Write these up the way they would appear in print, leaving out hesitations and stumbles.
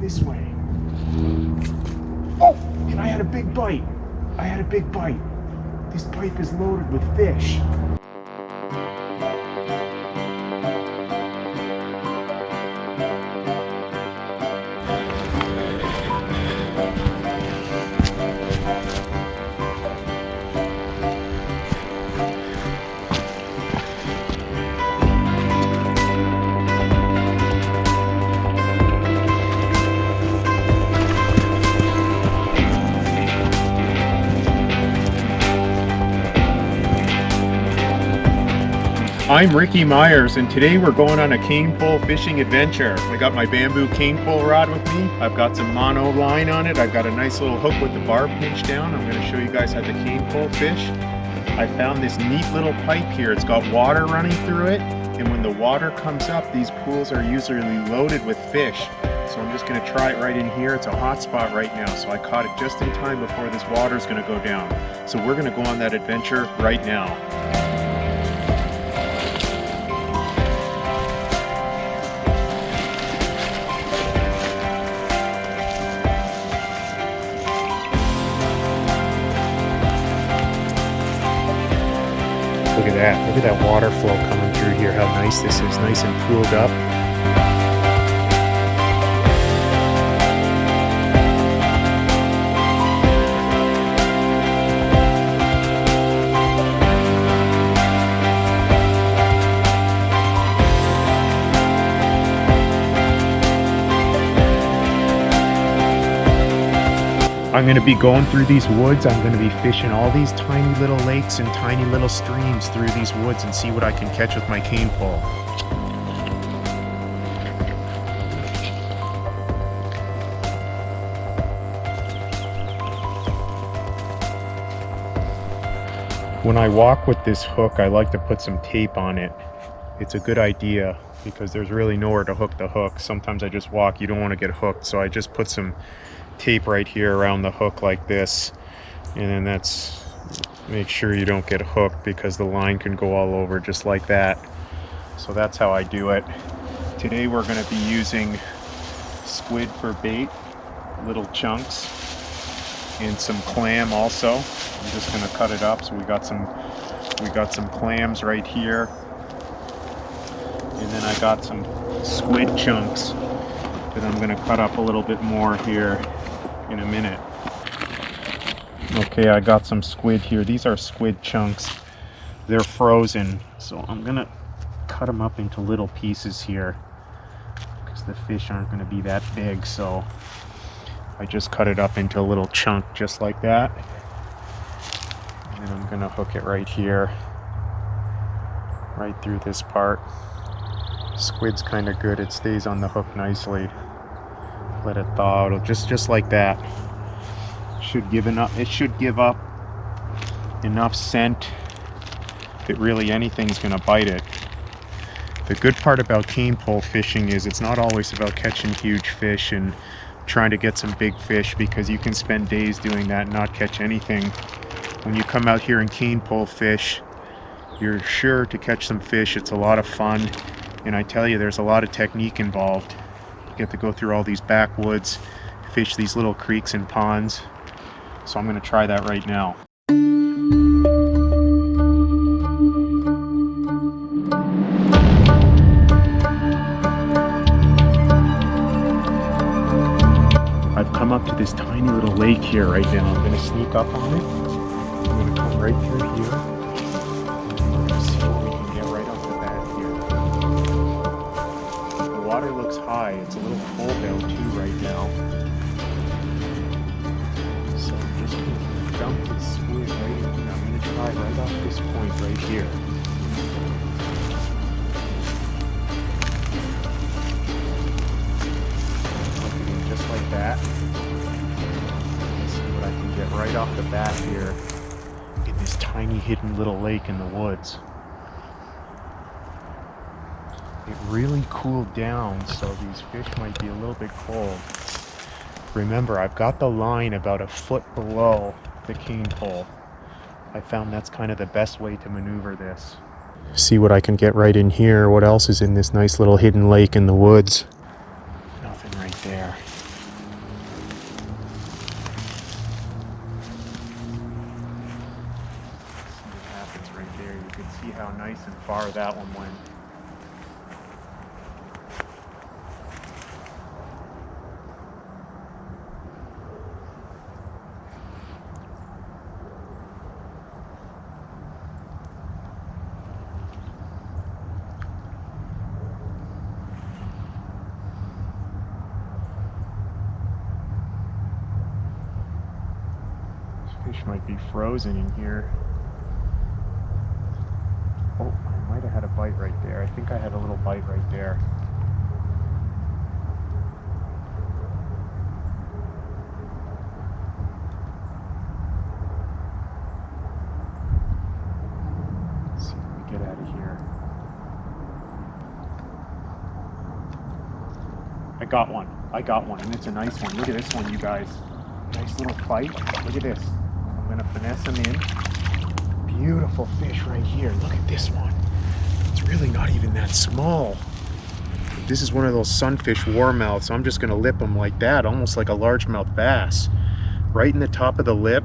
this way. Oh, and I had a big bite. This pipe is loaded with fish. I'm Ricky Myers, and today we're going on a cane pole fishing adventure. I got my bamboo cane pole rod with me. I've got some mono line on it. I've got a nice little hook with the barb pinched down. I'm going to show you guys how the cane pole fish. I found this neat little pipe here. It's got water running through it, and when the water comes up, these pools are usually loaded with fish. So I'm just going to try it right in here. It's a hot spot right now, so I caught it just in time before this water is going to go down. So we're going to go on that adventure right now. Look at that water flow coming through here, how nice this is, nice and pooled up. I'm going to be going through these woods. I'm going to be fishing all these tiny little lakes and tiny little streams through these woods and see what I can catch with my cane pole. When I walk with this hook, I like to put some tape on it. It's a good idea because there's really nowhere to hook the hook. Sometimes I just walk, you don't want to get hooked, so I just put some tape right here around the hook like this, and then make sure you don't get hooked because the line can go all over just like that. So that's how I do it. Today we're going to be using squid for bait, little chunks, and some clam also. I'm just going to cut it up. So we got some clams right here, and then I got some squid chunks that I'm going to cut up a little bit more here in a minute. Okay, I got some squid here. These are squid chunks. They're frozen, so I'm gonna cut them up into little pieces here because the fish aren't going to be that big, so I just cut it up into a little chunk just like that, and then I'm gonna hook it right here, right through this part. Squid's kind of good, it stays on the hook nicely. Let it thaw out, just like that. It should give up enough scent that really anything's gonna bite it. The good part about cane pole fishing is it's not always about catching huge fish and trying to get some big fish, because you can spend days doing that and not catch anything. When you come out here and cane pole fish, you're sure to catch some fish. It's a lot of fun, and I tell you, there's a lot of technique involved. Get to go through all these backwoods, fish these little creeks and ponds. So I'm going to try that right now. I've come up to this tiny little lake here right now. I'm going to sneak up on it. I'm going to come right through here. And we're going to see what we can get right off the bat here. The water looks high. It's a little cold out too right now. So I'm just going to dump this squid right in. I'm going to try right off this point right here. Just like that. Let's see what I can get right off the bat here in this tiny hidden little lake in the woods. It really cooled down, so these fish might be a little bit cold. Remember, I've got the line about a foot below the cane pole. I found that's kind of the best way to maneuver this. See what I can get right in here. What else is in this nice little hidden lake in the woods? Nothing right there. could see how nice and far that one went. Fish might be frozen in here. Oh, I might have had a bite right there. I think I had a little bite right there. Let's see if we get out of here. I got one, and it's a nice one. Look at this one, you guys. Nice little fight. Look at this. I'm gonna finesse him in. Beautiful fish right here. Look at this one. It's really not even that small. This is one of those sunfish warmouths, so I'm just gonna lip him like that, almost like a largemouth bass. Right in the top of the lip,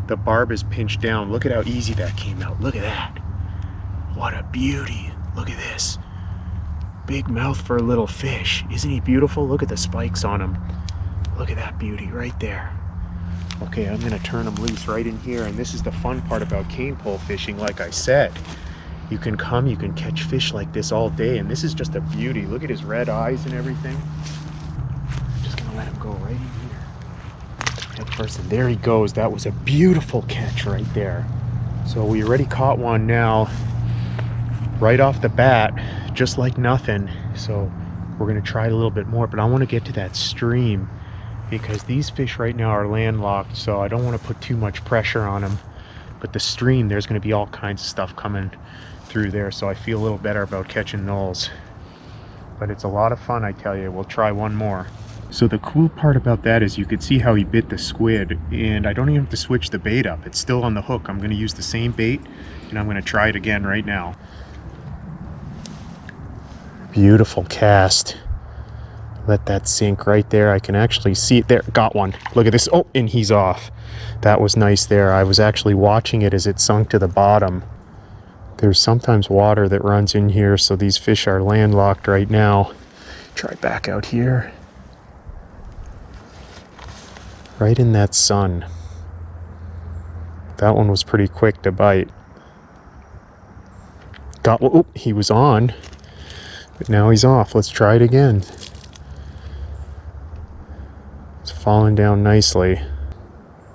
the barb is pinched down. Look at how easy that came out. Look at that. What a beauty. Look at this. Big mouth for a little fish. Isn't he beautiful? Look at the spikes on him. Look at that beauty right there. Okay, I'm gonna turn them loose right in here, and this is the fun part about cane pole fishing. Like I said, you can come, you can catch fish like this all day, and this is just a beauty. Look at his red eyes and everything. I'm just gonna let him go right in here. Head first, and there he goes. That was a beautiful catch right there. So we already caught one now, right off the bat, just like nothing. So we're gonna try it a little bit more, but I wanna get to that stream, because these fish right now are landlocked, so I don't want to put too much pressure on them. But the stream, there's going to be all kinds of stuff coming through there, so I feel a little better about catching nulls. But it's a lot of fun, I tell you. We'll try one more. So the cool part about that is you could see how he bit the squid, and I don't even have to switch the bait up. It's still on the hook. I'm going to use the same bait, and I'm going to try it again right now. Beautiful cast. Let that sink right there. I can actually see it there. Got one. Look at this. Oh, and he's off. That was nice there. I was actually watching it as it sunk to the bottom. There's sometimes water that runs in here, so these fish are landlocked right now. Try back out here. Right in that sun. That one was pretty quick to bite. Got one. Oh, he was on, but now he's off. Let's try it again. It's falling down nicely.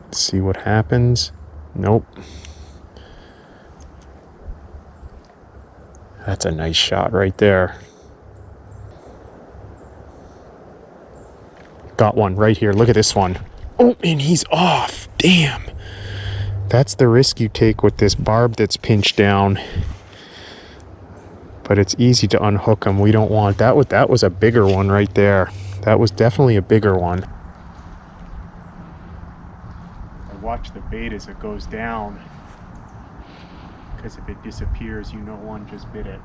Let's see what happens. Nope. That's a nice shot right there. Got one right here. Look at this one. Oh, and he's off. Damn. That's the risk you take with this barb that's pinched down. But it's easy to unhook them. We don't want that. That was a bigger one right there. That was definitely a bigger one. Watch the bait as it goes down, because if it disappears, you know one just bit it.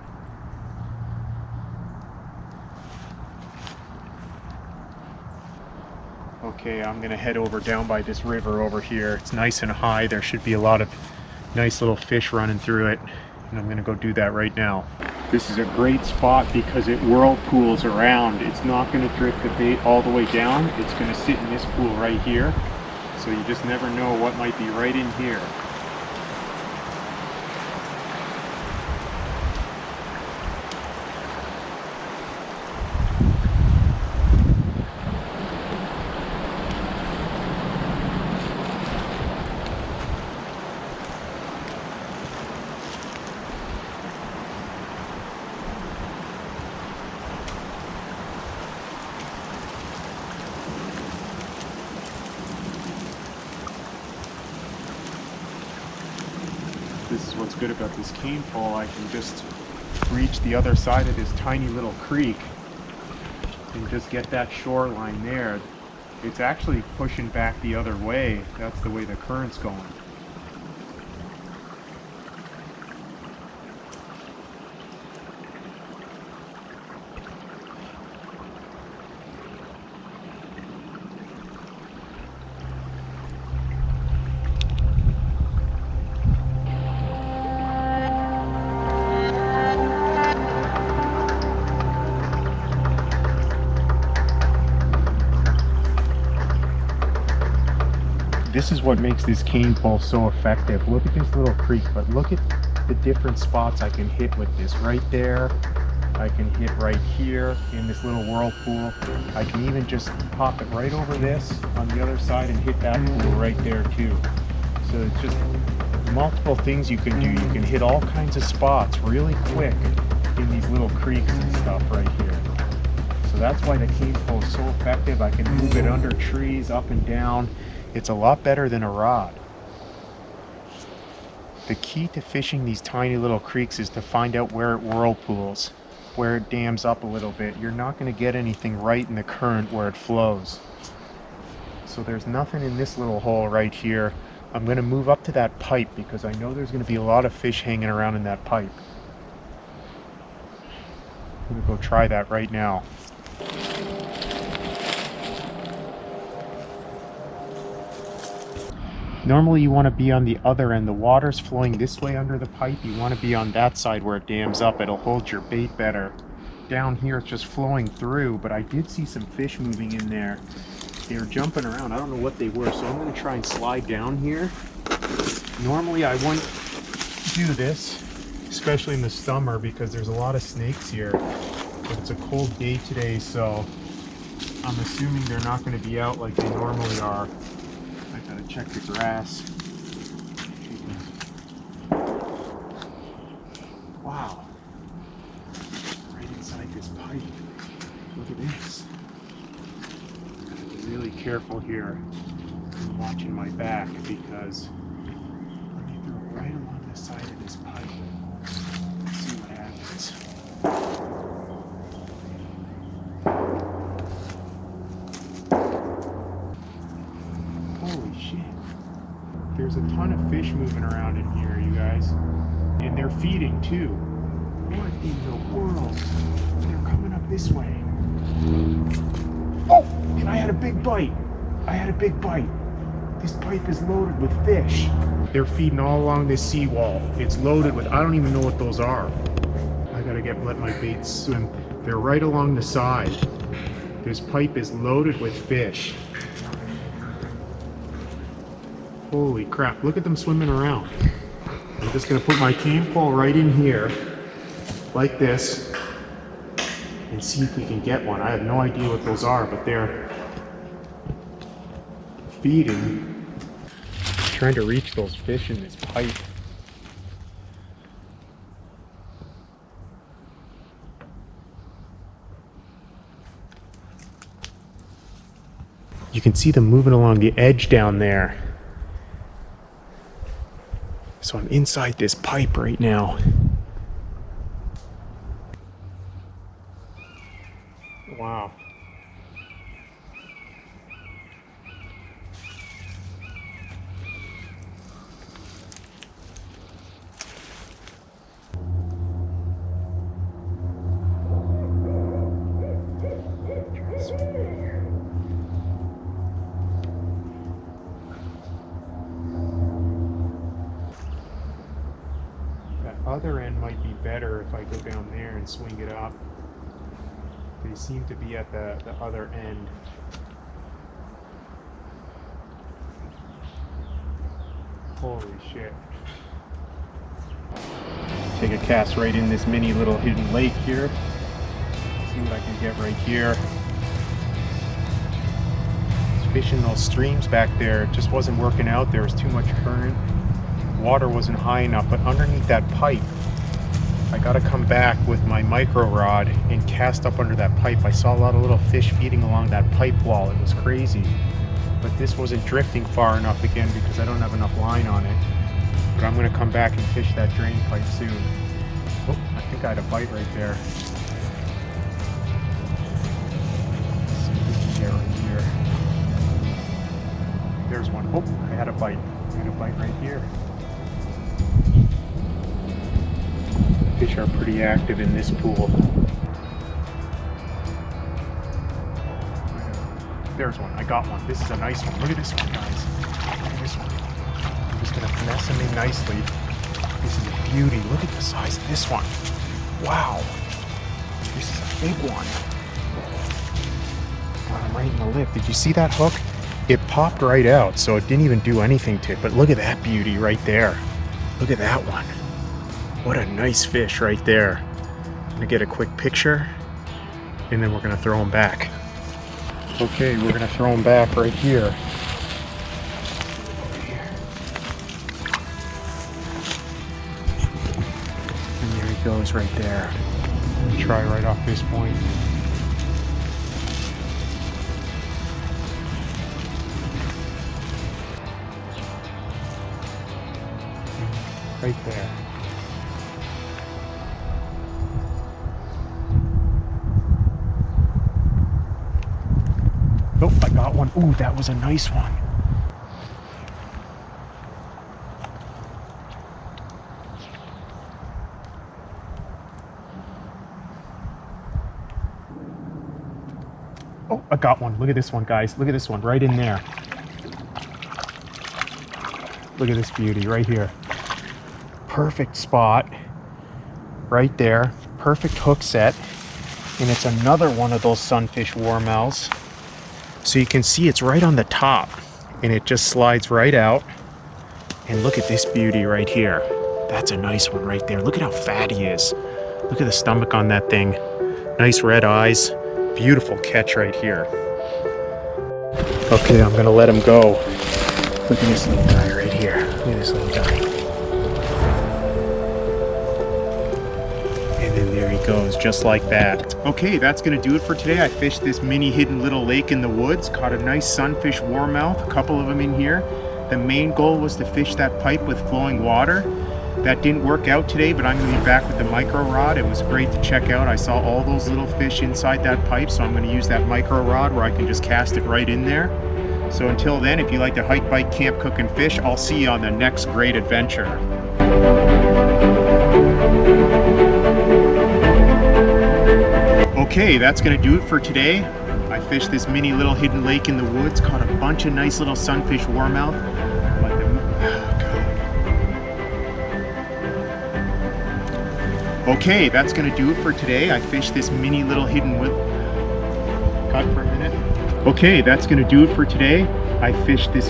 Okay, I'm gonna head over down by this river over here. It's nice and high. There should be a lot of nice little fish running through it, and I'm gonna go do that right now. This is a great spot because it whirlpools around. It's not gonna drift the bait all the way down. It's gonna sit in this pool right here. So you just never know what might be right in here. This is what's good about this cane pole. I can just reach the other side of this tiny little creek and just get that shoreline there. It's actually pushing back the other way. That's the way the current's going. This is what makes this cane pole so effective. Look at this little creek, but look at the different spots I can hit with this. Right there, I can hit right here in this little whirlpool. I can even just pop it right over this on the other side and hit that pool right there too. So it's just multiple things you can do. You can hit all kinds of spots really quick in these little creeks and stuff right here. So that's why the cane pole is so effective. I can move it under trees, up and down. It's a lot better than a rod. The key to fishing these tiny little creeks is to find out where it whirlpools, where it dams up a little bit. You're not going to get anything right in the current where it flows. So there's nothing in this little hole right here. I'm going to move up to that pipe because I know there's going to be a lot of fish hanging around in that pipe. I'm going to go try that right now. Normally you want to be on the other end. The water's flowing this way under the pipe. You want to be on that side where it dams up. It'll hold your bait better. Down here it's just flowing through, but I did see some fish moving in there. They were jumping around. I don't know what they were, so I'm going to try and slide down here. Normally I wouldn't do this, especially in the summer, because there's a lot of snakes here. But it's a cold day today, so I'm assuming they're not going to be out like they normally are. Gotta check the grass. Wow. Right inside this pipe. Look at this. Gotta be really careful here. I'm watching my back because let me throw it right along the side of this pipe. Let's see what happens. Holy shit. There's a ton of fish moving around in here, you guys. And they're feeding too. What in the world? They're coming up this way. Oh! And I had a big bite. I had a big bite. This pipe is loaded with fish. They're feeding all along this seawall. It's loaded with, I don't even know what those are. I gotta let my bait swim. They're right along the side. This pipe is loaded with fish. Holy crap, look at them swimming around. I'm just gonna put my cane pole right in here, like this, and see if we can get one. I have no idea what those are, but they're feeding. I'm trying to reach those fish in this pipe. You can see them moving along the edge down there. So I'm inside this pipe right now. Wow. Other end might be better if I go down there and swing it up. They seem to be at the other end. Holy shit. Take a cast right in this mini little hidden lake here. See what I can get right here. Fishing those streams back there, it just wasn't working out. There was too much current. Water wasn't high enough, but underneath that pipe, I gotta come back with my micro rod and cast up under that pipe. I saw a lot of little fish feeding along that pipe wall. It was crazy, but this wasn't drifting far enough again because I don't have enough line on it. But I'm gonna come back and fish that drain pipe soon. Oh, I think I had a bite right there. Let's see if we can get right here. There's one. Oh, I had a bite. I had a bite right here. Fish are pretty active in this pool. There's one. I got one. This is a nice one. Look at this one, guys. Look at this one. I'm just going to finesse him in nicely. This is a beauty. Look at the size of this one. Wow. This is a big one. Got him right in the lip. Did you see that hook? it popped right out, so it didn't even do anything to it. But look at that beauty right there. Look at that one. What a nice fish right there. I'm gonna get a quick picture, and then we're gonna throw him back. Okay, we're gonna throw him back right here. And there he goes right there. Try right off this point. Right there. Oh, I got one. Ooh, that was a nice one. Oh, I got one. Look at this one, guys. Look at this one right in there. Look at this beauty right here. Perfect spot right there. Perfect hook set. And it's another one of those sunfish warmouths. So you can see it's right on the top and it just slides right out. And look at this beauty right here. That's a nice one right there. Look at how fat he is. Look at the stomach on that thing. Nice red eyes. Beautiful catch right here. Okay, I'm gonna let him go. Look at this little guy right here. Look at this little guy. And then there he goes, just like that. Okay, that's gonna do it for today. I fished this mini hidden little lake in the woods, caught a nice sunfish warmouth, a couple of them in here. The main goal was to fish that pipe with flowing water. That didn't work out today, but I'm gonna be back with the micro rod. It was great to check out. I saw all those little fish inside that pipe, so I'm gonna use that micro rod where I can just cast it right in there. So until then, if you like to hike, bike, camp, cook, and fish, I'll see you on the next great adventure. Okay, that's gonna do it for today. I fished this mini little hidden lake in the woods, caught a bunch of nice little sunfish warmouth. Okay, that's gonna do it for today. I fished this mini little hidden wood. Cut for a minute. Okay, that's gonna do it for today. I fished this.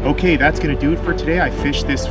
Okay, that's gonna do it for today. I fished this